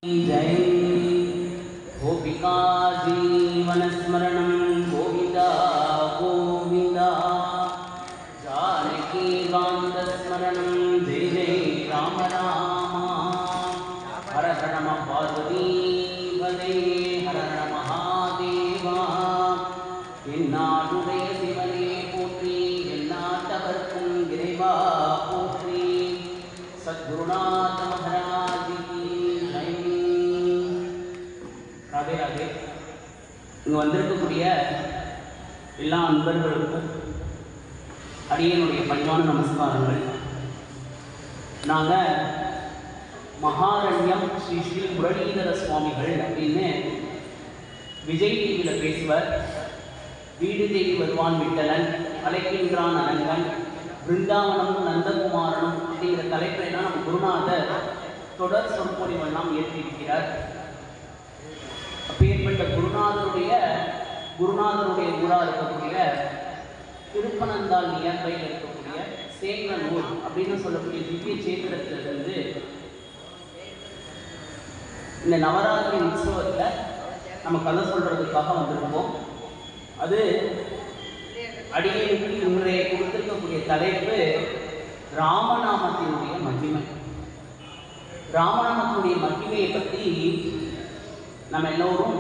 जय गोपिका जीवनस्मरणं गोविन्दा गोविन्दा जानकीकान्तस्मरणं जय जय राम राम हर हर नम पार्वती पदे हर हर महादेवा एन्नाडुடைய சிவனே போற்றி எந்நாட்டவர்க்கும் இறைவா போற்றி सद्गुरुनाथ महाराज की जय राधे राधे இங்க வந்திருக்கக்கூடிய எல்லா அன்பர்களுக்கும் அடியனுடைய பணிவான நமஸ்காரங்கள். நாங்கள் மகாரண்யம் ஸ்ரீ ஸ்ரீ முரளீதர சுவாமிகள் அப்படின்னு விஜய் டிவியில் பேசுவர். வீடு தேடி வருவான் விட்டலன், அழைக்கின்றான் அனங்கன், பிருந்தாவனம் நந்தகுமாரனும் அப்படிங்கிற தலைப்பை தான் நம்ம குருநாதர் தொடர் சொற்பொழிவெல்லாம் ஏற்றிருக்கிறார். அப்பேற்பட்ட குருநாதருடைய ஊராக இருக்கக்கூடிய திருப்பனந்தாள் நியர்பையில் இருக்கக்கூடிய சேங்கனூர் அப்படின்னு சொல்லக்கூடிய திவ்ய சேத்திரத்திலிருந்து இந்த நவராத்திரி உற்சவத்தில் நம்ம கதை சொல்றதுக்காக வந்திருக்கோம். அது அடியேனுக்கு இன்றைய கொடுத்திருக்கக்கூடிய தலைப்பு ராமநாமத்தினுடைய மகிமை. ராமநாமத்தினுடைய மகிமையை பற்றி நம்ம எல்லோரும்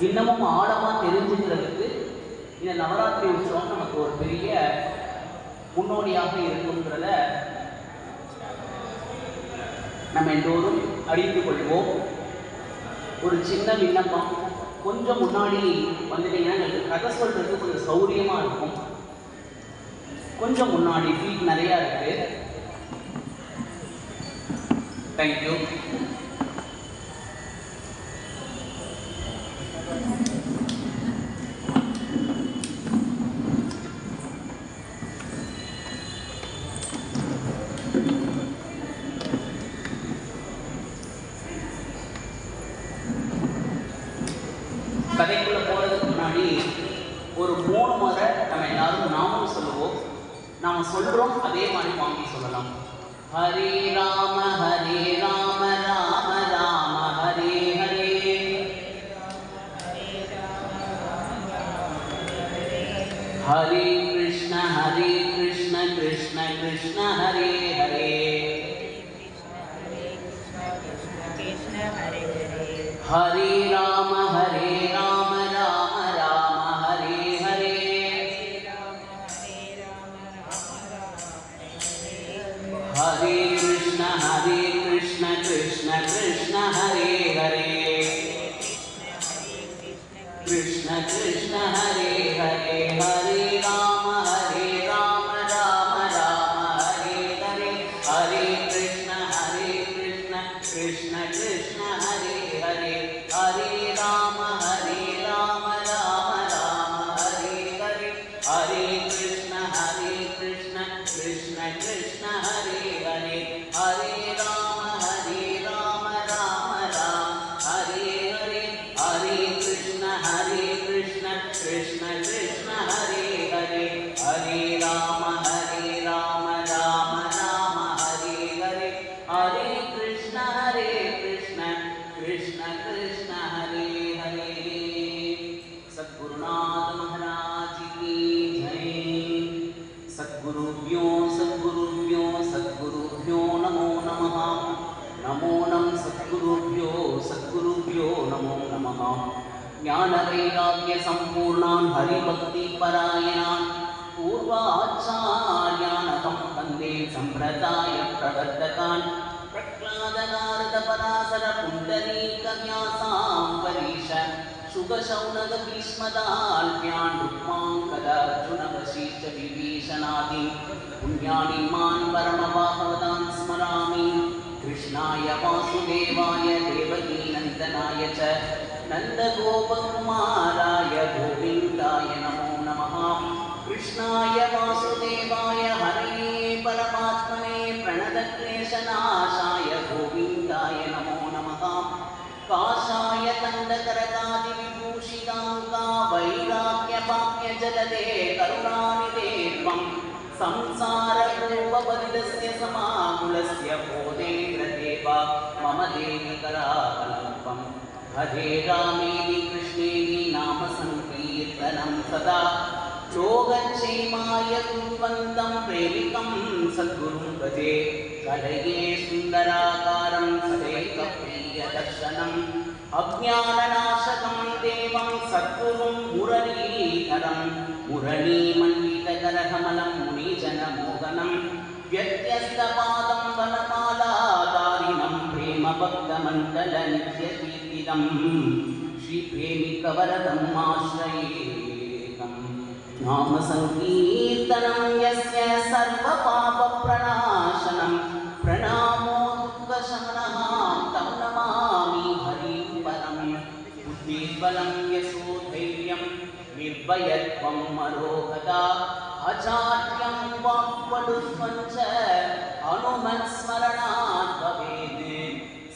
இன்னமும் ஆழமாக தெரிஞ்சுக்கிறதுக்கு இந்த நவராத்திரி உற்சவம் நமக்கு ஒரு பெரிய முன்னோடியாக இருக்குங்கிறத நம்ம எல்லோரும் அறிந்து கொள்வோம். ஒரு சின்ன விண்ணப்பம், கொஞ்சம் முன்னாடி வந்துட்டீங்கன்னா எங்களுக்கு கதை சொல்றதுக்கு கொஞ்சம் சௌரியமாக இருக்கும். கொஞ்சம் முன்னாடி ஃபீட் நிறையா இருக்கு. தேங்க்யூ. கதைக்குள்ள போறதுக்கு முன்னாடி ஒரு 3 முறை நம்ம எல்லாரும் நாமும் சொல்லுவோம். நாம சொல்றோம் அதே மாதிரி வாங்கி சொல்லலாம். ஹரே ராம ராம ராம ஹரே ஹரே, ஹரே கிருஷ்ண கிருஷ்ண கிருஷ்ண ஹரே ஹரே, ஹரே ராம ராம ராம ஹரே ஹரே, ஹரே கிருஷ்ண கிருஷ்ண கிருஷ்ண ஹரே ஹரே, கிருஷ்ண கிருஷ்ண ஹரே ஹரே, ஹரே ராம ராம ராம ஹரே ஹரே, ஹரே கிருஷ்ண கிருஷ்ண கிருஷ்ண ஹரே ஹரே, ஹரே ராம ராம ராம ஹரே ஹரே, ஹரே கிருஷ்ண கிருஷ்ண கிருஷ்ண ஹரே ஹரே, ஹரே ராம ராம ராம ஹரே ஹரே, ஹரே கிருஷ்ண கிருஷ்ண கிருஷ்ண ஹரே ஹரே, ஹரே ராம ராம ராம ஹரே ஹரே, ஹரே கிருஷ்ண கிருஷ்ண கிருஷ்ண ஹரே ஹரே. सद्गुरुनाथ महाराज की जय. सद्गुरुभ्यो नमो नमः. नमो नम सद्गुरुभ्यो नमो नमः. ज्ञान वैराग्य संपूर्णान् हरिभक्ति परायणान् पूर्वाचार्यानहं वन्दे संप्रदाय प्रवर्तकान् प्रह्लाद नारद पराशर पुण्डरीक व्यासाम्बरीश शुभशौनक भीष्मदाल्भ्यान् रुक्माङ्गदार्जुन वशिष्ठ विभीषणादि पुण्यानिमान् परमभागवतान् स्मरामि. कृष्णाय वासुदेवाय देवकीनन्दनाय च नन्दगोपकुमाराय गोविन्दाय नमो नमः. कृष्णाय वासुदेवाय हरे परमात्मने प्रणतक्लेशनाशाय गोविन्दाय नमो नमः. काशाय कन्दकरकादिविभूषिताङ्गा वैराग्यपाक्यजलदे करुणानिधे त्वं संसाररूपपरिदस्य समाकुलस्य बोधेन्द्रदेवा मम देवि करावलम्बम् हरे रामेति कृष्णेति नाम संकीर्तनं सदा योगक्षेमाय कुर्वन्तं प्रेमिकं सद्गुरुं भजे कलये सुन्दराकारं सदैकप्रियदर्शनम् अज्ञाननाशकं देवं सद्गुरुं मुरलीधरं मुरलीमण्डितकरकमलं मुनिजनमोहनं व्यत्यस्तपादं वनमालाधारिणं प्रेमभक्तमण्डलनित्यकीर्तिदं श्रीप्रेमिकवरदम् आश्रयेकं नाम संकीर्तनं यस्य सर्वपापप्रणाशनं प्रणामो दुःखशमनः तं नमामि हरिं परं बुद्धिबलं यशोधैर्यं निर्भयत्वं अरोगता अचाट्यं वाक्पटुत्वं च अनुमत्स्मरणात् भवेत्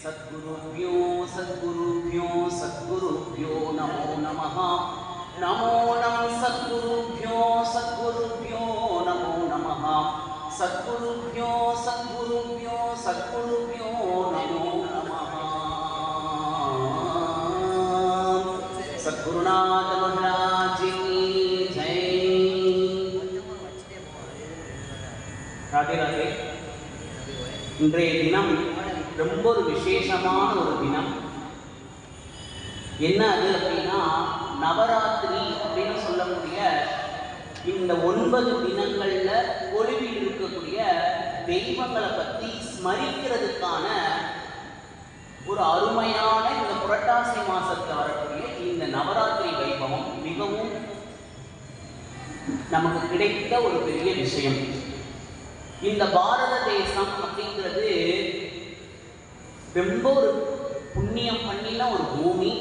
सद्गुरुभ्यो सद्गुरुभ्यो सद्गुरुभ्यो नमो नमः नमो नमः सद्गुरुभ्यो सद्गुरुभ्यो नमो नमः सद्गुरुभ्यो सद्गुरुभ्यो सद्गुरुभ्यो नमो नमः सद्गुरुनाथ महाराज की जय। राधे राधे। இன்றைய தினம் ரொம்ப ஒரு விசேஷமான ஒரு தினம். என்ன அது அப்படின்னா, நவராத்திரி அப்படின்னு சொல்லக்கூடிய இந்த 9 தினங்கள்ல ஒளிவில் இருக்கக்கூடிய தெய்வங்களை பற்றி ஸ்மரிக்கிறதுக்கான ஒரு அருமையான இந்த புரட்டாசி மாசத்துல வரக்கூடிய இந்த நவராத்திரி வைபவம் மிகவும் நமக்கு கிடைத்த ஒரு பெரிய விஷயம். இந்த பாரத தேசம் அப்படிங்கிறது ரொம்ப ஒரு புண்ணியம் பண்ணின ஒரு பூமி.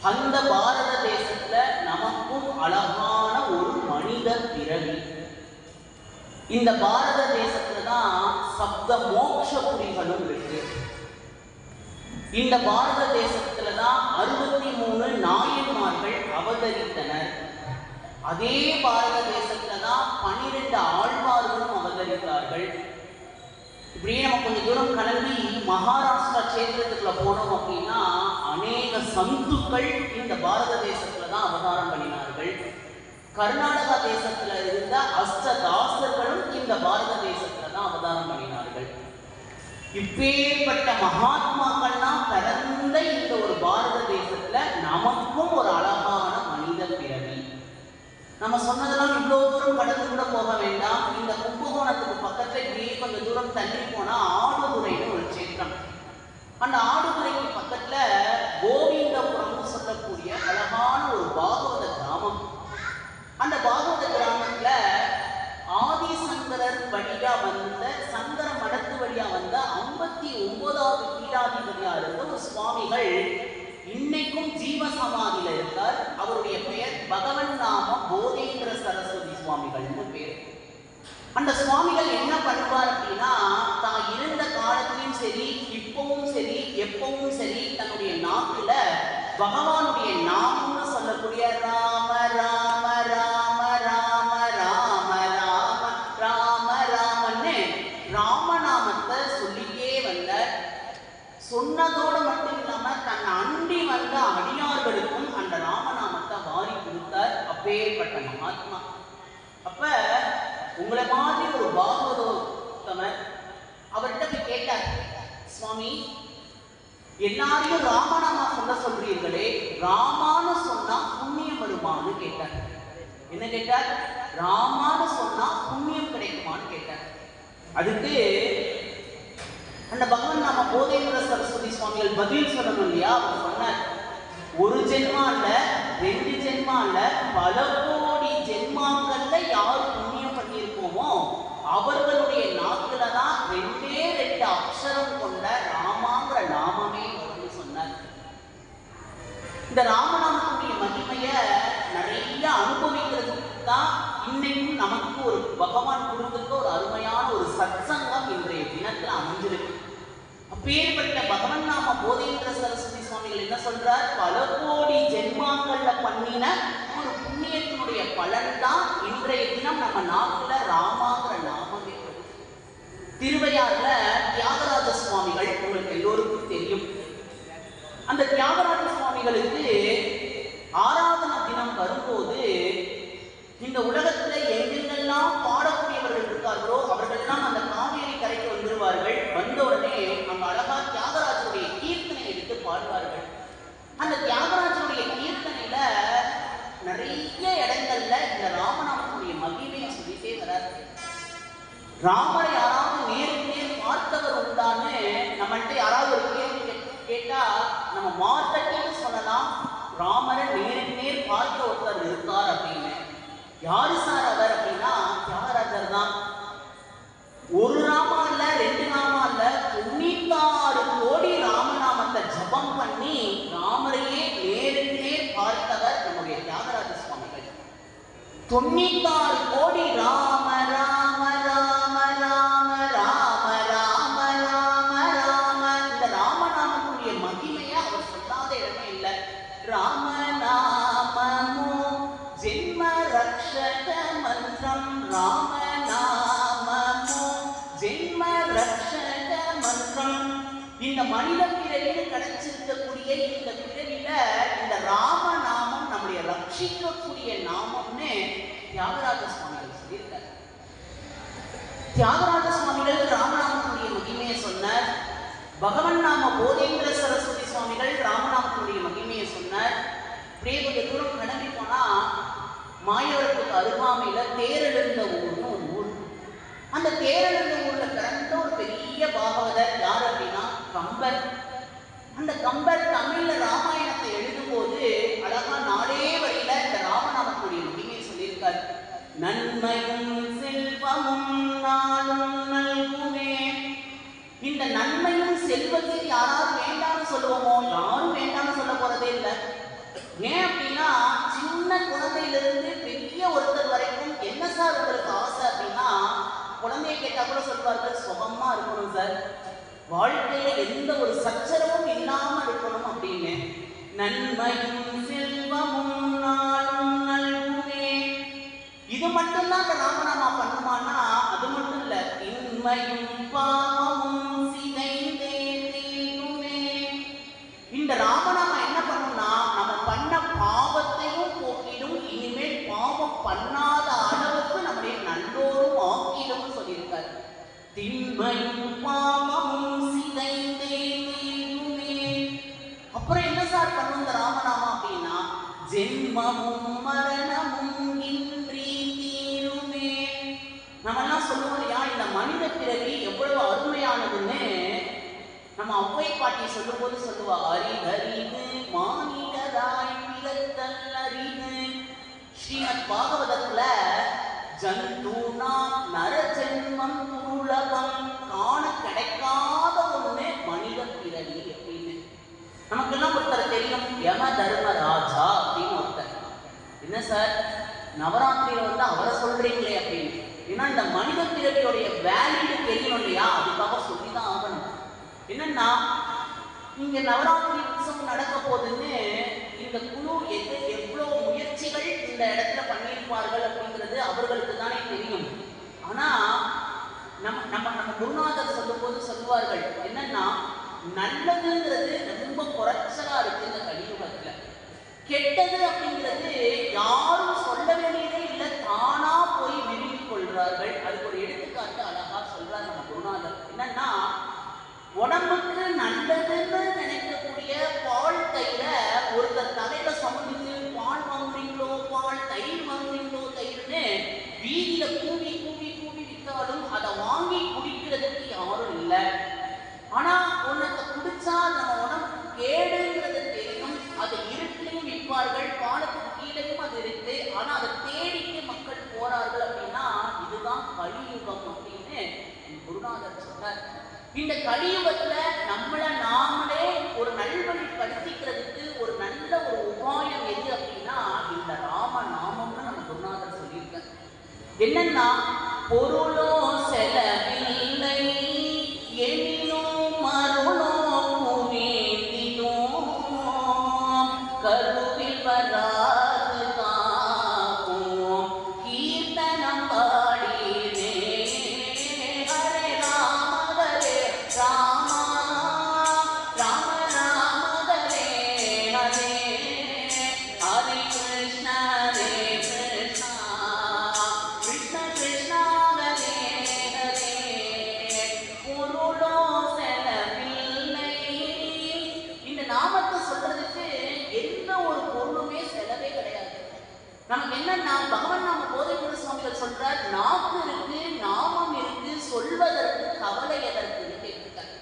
அந்த பாரத தேசத்துல நமக்கும் அழகான ஒரு மனித பிறவி. இந்த பாரத தேசத்துல தான் சப்த மோட்சபுரிகளும் இருக்கு. இந்த பாரத தேசத்துல தான் 63 நாயன்மார்கள் அவதரித்தனர். அதே பாரத தேசத்துல தான் 12 ஆழ்வார்களும் அவதரித்தார்கள். இப்படியே நம்ம கொஞ்சம் தூரம் கடந்து மகாராஷ்டிரா சேத்திரத்துக்குள்ள போனோம் அப்படின்னா அநேக சந்துக்கள் இந்த பாரத தேசத்துல தான் அவதாரம் பண்ணினார்கள். கர்நாடகா தேசத்துல இருந்த அஷ்டதாசர்களும் இந்த பாரத தேசத்துல தான் அவதாரம் பண்ணினார்கள். இப்பேற்பட்ட மகாத்மாக்கள்லாம் பிறந்த இந்த ஒரு பாரத தேசத்துல நமக்கும் ஒரு அழகான மனித பிறவி. நம்ம சொன்னதெல்லாம் இவ்வளவு தூரம் கடந்து கூட போக வேண்டாம். இந்த கும்பகோணத்துக்கு பக்கத்துல இப்படியே கொஞ்சம் தூரம் தள்ளி போனா ஆடுதுறைன்னு ஒரு சேத்திரம். அந்த ஆடுதுறைக்கு பக்கத்துல கோவிந்தபுரம்னு சொல்லக்கூடிய அழகான ஒரு பாகவத கிராமம். அந்த பாகவத கிராமத்துல ஆதிசங்கரர் வழியா வந்த சங்கர மடத்து வழியா வந்த 59வது பீடாதிபதியா இருந்த ஒரு சுவாமிகள் இன்னைக்கும் ஜீவசமாதியில இருக்கார். அவருடைய பெயர் பகவன் நாம போதேந்திர சரஸ்வதி சுவாமிகள்னு பேர். அந்த சுவாமிகள் என்ன பண்ணுவார் அப்படின்னா, தான் இருந்த காலத்திலும் சரி இப்பவும் சரி எப்பவும் சரி தன்னுடைய நாக்குல பகவானுடைய நாமம்னு சொல்லக்கூடிய ராம ராம ராம ராம ராம ராம ராம ராமன்னு ராமநாமத்தை சொல்லியே வந்தார். சொன்னதோடு மட்டும் இல்லாம தன் அண்டி வந்த அடியார்களுக்கும் அந்த ராமநாமத்தை வாரி கொடுத்தார். அப்பேற்பட்ட மகாத்மா. அப்ப உங்களை மாதிரி ஒரு பாகவதோத்தமர் அவர்கிட்ட போய் கேட்டார், சுவாமி எல்லாரையும் ராமநாமா சொல்ல சொல்றீர்களே, ராமான்னு சொன்னா புண்ணியம் வருமானு கேட்டார். என்ன கேட்டார்? ராமான்னு சொன்னா புண்ணியம் கிடைக்குமான்னு கேட்டார். அதுக்கு அந்த பகவான் நாம போதேந்திர சரஸ்வதி சுவாமிகள் பதில் சொல்லணும் இல்லையா? அவர் சொன்னார், ஒரு ஜென்மா இல்ல 2 ஜென்மா இல்ல பல கோடி ஜென்மாக்கள்ல யார் புண்ணியம் பண்ணியிருப்போமோ அவர்களுடைய நாக்குல தான் 2 அக்ஷரம் கொண்ட ராமாங்கிற நாமமே வரும்னு சொன்னார். இந்த ராமநாமத்துடைய மகிமைய நிறைய அனுபவிக்கிறதுக்கு தான் இன்னைக்கும் நமக்கு ஒரு பகவான் கொடுத்துருக்க ஒரு அருமையான ஒரு சத்சங்கம் இன்றைய தினத்துல அமைஞ்சிருக்கு. அப்பேற்பட்ட பகவன் நாம போதேந்திர சரஸ்வதி சுவாமிகள் என்ன சொல்றார்? பல கோடி ஜென்மாக்கள்ல பண்ணின ஒரு புண்ணியத்தினுடைய பலன் தான் இனி இன்றைய தினம் நம்ம நாட்டுல ராமாங்கிற நாமமே வருது. திருவையாறுல தியாகராஜ சுவாமிகள் உங்களுக்கு எல்லோருக்கும் தெரியும். அந்த தியாகராஜ சுவாமிகளுக்கு ஆராதனா தினம் வரும்போது இந்த உலகத்துல எங்கெங்கெல்லாம் பாடக்கூடியவர்கள் இருக்கார்களோ அவர்களெல்லாம் அந்த காவேரி கரைக்கு வந்துருவார்கள். வந்த உடனே அங்க அழகா தியாகராஜருடைய கீர்த்தனை எடுத்து பாடுவார்கள். அந்த தியாகராஜருடைய கீர்த்தனையில நிறைய இடங்கள்ல இந்த ராமநாமனுடைய மகிமையை சொல்லிட்டே வராது. ராமரை யாராவது நேருக்கு நேர் பார்த்தவர் உண்டான்னு நம்மள்கிட்ட யாராவது ஒரு கேள்வி கேட்டா நம்ம மார்த்தட்டின்னு சொல்லலாம், ராமரை நேருக்கு நேர் பார்த்த ஒருத்தர் இருக்கார் அப்படின்னு. யாரு சார் அவர் அப்படின்னா தியாகராஜர் தான். ஒரு நாமா இல்ல, ரெண்டு நாமா இல்ல, 96 கோடி ராமநாமத்தை ஜபம் பண்ணி ராமரையே நேருக்கு நேர் பார்த்தவர் நம்முடைய தியாகராஜ சுவாமிகள். 96 கோடி ராம ராம ராம ராம ராம ராம ராம ராம. இந்த ராமநாமனுடைய மகிமையை அவர் சொல்லாத இடமே இல்லை. ராமநாமமோ ஜென்ம ரக்ஷக மந்திரம், ராமநாமமோ ஜென்ம ரக்ஷக மந்திரம். இந்த மனித பிறவியில் கிடைச்சிருக்கக்கூடிய இந்த பிறவில இந்த ராமநாமம் நம்முடைய ரட்சிக்கக்கூடிய நாமம்னு தியாகராஜ சுவாமிகள் சொல்லியிருக்கார். தியாகராஜ சுவாமிகள் ராமநாமனுடைய மகிமையை சொன்னார். பகவன் நாம போதேந்திர சரஸ்வதி சுவாமிகள் ராமநாமனுடைய மகிமையை சொன்னார். அப்படியே கொஞ்சம் தூரம் கிளம்பி போனா மாயவரத்துக்கு அருகாமையில தேரெழுந்த ஊர்னு ஒரு ஊர். அந்த தேரெழுந்த ஊர்ல பிறந்த ஒரு பெரிய பாகவதர் யார் அப்படின்னா கம்பர். அந்த கம்பர் தமிழ்ல ராமாயணத்தை எழுதும் போது அழகா 4 வரியில இந்த ராமநாமத்துடைய மகிமையை சொல்லியிருக்காரு. நன்மையும் செல்வமும் நாளும் நல்குமே. இந்த நன்மையும் செல்வத்தில் யாராவது வேண்டாம்னு சொல்லுவோமோ? யாரும் வேண்டாம்னு சொல்ல போறதே இல்லை. ஏன் அப்படின்னா சின்ன குழந்தையிலிருந்து பெரிய ஒருத்தர் வரைக்கும் என்ன சார் உங்களுக்கு ஆசை அப்படின்னா, குழந்தைய கேட்டா கூட சொல்வார்கள் சுகமா இருக்கணும் சார், வாழ்க்கையில எந்த ஒரு சச்சரவும் இல்லாம இருக்கணும் அப்படின்னு. நன்மையும் செல்வமும் நாளும் நல்குமே. இது மட்டும்தான் இந்த ராமநாமா பண்ணுமானா அது மட்டும் இல்ல. இன்மையும் பாவமும் சிதைந்தே தீருமே. இந்த ராமநாமா என்ன பண்ணும்னா நம்ம பண்ண பாவத்தையும் போக்கிடும், இனிமேல் பாவம் பண்ணாத அளவுக்கு நம்முடைய நல்லோரும் ஆக்கிடும் சொல்லியிருக்காரு. திண்மையும் பாவமும் சிதைந்தே தீருமே. அப்புறம் என்ன சார் பண்ணும் இந்த ராமநாமா அப்படின்னா, ஜென்மமும் மரணமும் இன்றி தீருமே. நம்ம எல்லாம் சொல்லுவோம் இல்லையா, இந்த மனித பிறவி எவ்வளவு அருமையானதுன்னு நம்ம அவ்வை பாட்டி சொல்லும் போது சொல்லுவா, அரிதறிது மானிடராய் பிறத்தல் அரிது. ஸ்ரீமத் பாகவதத்துல ஜந்தூனா நரஜென்மம் துருளபம், காண கிடைக்காத ஒண்ணு மனித பிறவி அப்படின்னு. நமக்கெல்லாம் ஒருத்தர் தெரியும், யம தர்மராஜா அப்படின்னு ஒருத்தர். என்ன சார் நவராத்திரியில வந்து அவரை சொல்றீங்களே அப்படின்னு. ஏன்னா இந்த மனித பிறவியோடைய வேல்யூ தெரியணும் இல்லையா, அதுக்காக சொல்லிதான் ஆகணும். என்னன்னா இங்க நவராத்திரி உற்சவம் நடக்க போதுன்னு இந்த குழு எவ்வளவு முயற்சிகள் இந்த இடத்துல பண்ணியிருப்பார்கள் அப்படிங்கிறது அவர்களுக்கு தானே தெரியும். ஆனா நம்ம குருநாதர் சொல்லும் போது சொல்லுவார்கள் என்னன்னா, நல்லதுங்கிறது ரொம்ப குறைச்சலா இருக்கு இந்த கலியுகத்துல. கெட்டது அப்படிங்கிறது யாரும் சொல்ல வேண்டியதே இல்லை, தானா போய் விரும்பிக் கொள்றார்கள். அதுக்கு ஒரு எடுத்துக்காட்டு அழகா சொல்றாரு நம்ம குருநாதர். என்னன்னா, உடம்புக்கு நல்லதுன்னு நினைக்கக்கூடிய பால் தயிரை ஒருத்தர் தலையில சமந்துட்டு பால் வாங்குறீங்களோ பால், தயிர் வாங்குறீங்களோ தயிர்னு வீதியில கூவி கூவி கூவி விற்றாலும் அதை வாங்கி குடிக்கிறதுக்கு யாரும் இல்லை. ஆனா உனக்கு குடிச்சா நம்ம உடம்புக்கு கேடுங்கிறது தெரியும், அது இருட்டிலையும் விற்பார்கள், பாலுக்கு கீழையும் அது இருக்கு. ஆனா அதை தேடிட்டு மக்கள் போறார்கள் அப்படின்னா இதுதான் கலியுகம் அப்படின்னு குருநாதர் சொன்னார். இந்த கலியுகத்துல நம்மளை நாமளே ஒரு நல்வழி படுத்திக்கிறதுக்கு ஒரு நல்ல ஒரு உபாயம் எது அப்படின்னா இந்த ராம நாமம்னு நம்ம குருநாதர் சொல்லியிருக்கார். என்னன்னா, பொருளோ செலவில்லை எனினும் மருளோ குவிந்தினோ கருவில் வராது காக்கும் கீர்த்தனையாலே நமக்கு என்னன்னா பகவான் நாம போதைக்குள்ள சுவாமிகள் சொல்றார், நாக்கு இருக்கு, நாமம் இருக்கு, சொல்வதற்கு கவலை எதற்கு கேட்கிறார்.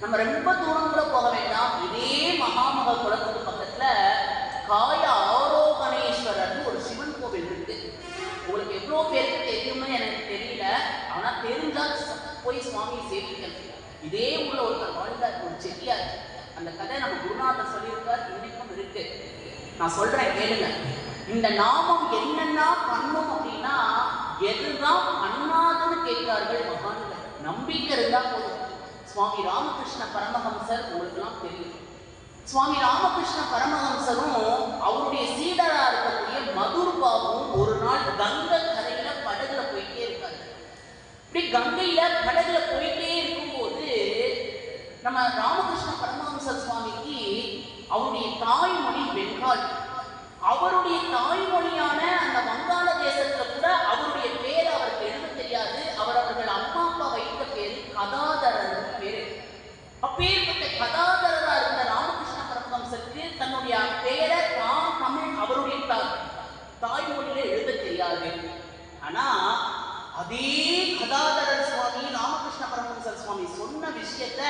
நம்ம ரொம்ப தூரம் கூட போக வேண்டாம். இதே மகாமக குளத்துக்கு பக்கத்துல காய ஆரோகணேஸ்வரர்னு ஒரு சிவன் கோவில் இருக்கு. உங்களுக்கு எவ்வளவு பேருக்கு தெரியும்னு எனக்கு தெரியல. ஆனா தெரிஞ்சா போய் சுவாமியை சேவிக்கணும். இதே ஊர்ல ஒருத்தர் வாழ்ந்தார், ஒரு செட்டியார். அந்த கதை நம்ம குருநாதர் சொல்லியிருக்கார், இன்னைக்கும் இருக்கு. நான் சொல்றேன் கேளுங்க. இந்த நாமம் என்னன்னா பண்ணும் அப்படின்னா எதுதான் பண்ணாதுன்னு கேட்கிறார்கள் மகான்கள். நம்பிக்கை இருந்தா போதும். சுவாமி ராமகிருஷ்ண பரமஹம்சர் உங்களுக்கு எல்லாம் தெரியும். சுவாமி ராமகிருஷ்ண பரமஹம்சரும் அவருடைய சீடரா இருக்கக்கூடிய மதுர் பாபுவும் ஒரு நாள் கங்கை கரையில படகுல போயிட்டே இருக்காரு. இப்படி கங்கையில படகுல போயிட்டே இருக்கும்போது நம்ம ராமகிருஷ்ண பரமஹம்சர் சுவாமிக்கு அவருடைய தாய்மொழி பெங்காலி. அவருடைய தாய்மொழியான அந்த வங்காள தேசத்துல கூட அவருடைய பேர் அவருக்கு எழுத தெரியாது. அவர்கள் அம்மா அப்பா வைத்த பேரு கதாதரர் பேரு. அப்பேற்பட்ட கதாதரரா இருந்த ராமகிருஷ்ண பரமஹம்சருக்கு தன்னுடைய பேரை தமிழ் அவருடைய தாய்மொழியில எழுத தெரியாது. ஆனா அதே கதாதரர் சுவாமி ராமகிருஷ்ண பரமஹம்சர் சுவாமி சொன்ன விஷயத்த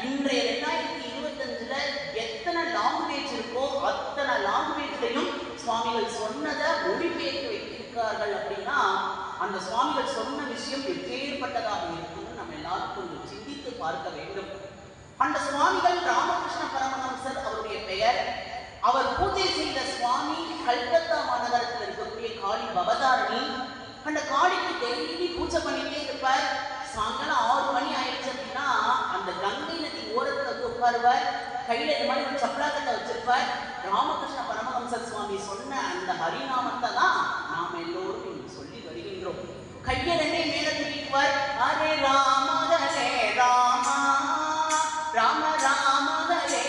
இன்றைய 2025 எத்தனை லாங்குவேஜ் இருக்கோ அத்தனை லாங்குவேஜ்லையும் சுவாமிகள் சொன்னதை மொழிபெயர்த்து வைத்திருக்கிறார்கள். அப்படின்னா அந்த சுவாமிகள் சொன்ன விஷயம் எப்பேற்பட்டதாக இருக்குன்னு நம்ம எல்லாரும் கொஞ்சம் சிந்தித்து பார்க்க வேண்டும். அந்த சுவாமிகள் ராமகிருஷ்ண பரமஹம்சர் அவருடைய பெயர். அவர் பூஜை செய்த சுவாமி கல்கத்தா மாநகரத்தில் இருக்கக்கூடிய காளி பவதாரணி. அந்த காளிக்கு டெய்லி பூஜை பண்ணிட்டே இருப்பார். சாயங்காலம் 6 மணி ஆயிடுச்சு அப்படின்னா அந்த கங்கை நதி ஓரத்துல வந்து உட்காருவார். கையில இந்த மாதிரி ஒரு சப்ளாக்கட்டை வச்சிருப்பார். ராமகிருஷ்ண பரமஹம்சர் சுவாமி சொன்ன அந்த ஹரிநாமத்தை தான் நாம் எல்லோரும் சொல்லி வருகின்றோம். கையை ரெண்டே மேல தூக்கிக்குவார். ஹரே ராம ஹரே ராமா, ராம ராம ஹரே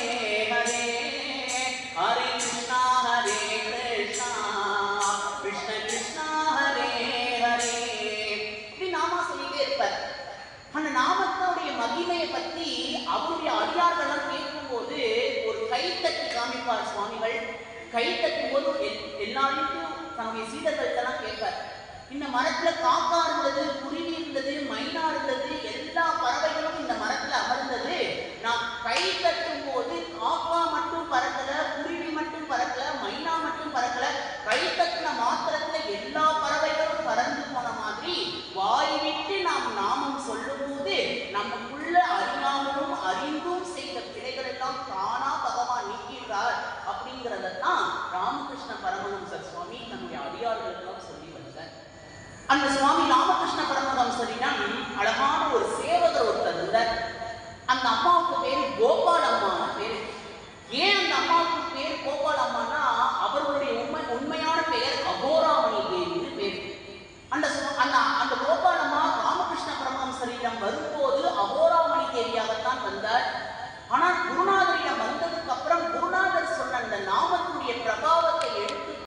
ஹரே, ஹரே கிருஷ்ணா ஹரே கிருஷ்ணா, கிருஷ்ண கிருஷ்ணா ஹரே ஹரே, இப்படி நாமா சொல்லிட்டே இருப்பார். அந்த நாமத்தோடைய மகிமையை பற்றி அவருடைய அடியார்களெல்லாம் கேட்கும்போது ஒரு கை தட்டி காமிப்பார் சுவாமிகள். கை தட்டும் போது எல்லாரையும் தன்னுடைய சீடர்கள்ட்டெல்லாம் கேட்பார். இந்த மரத்துல காக்கா இருந்தது, குருவி இருந்தது, மைனா இருந்தது, எல்லா பறவைகளும் இந்த மரத்துல அமர்ந்தது. நான் கை தட்டும்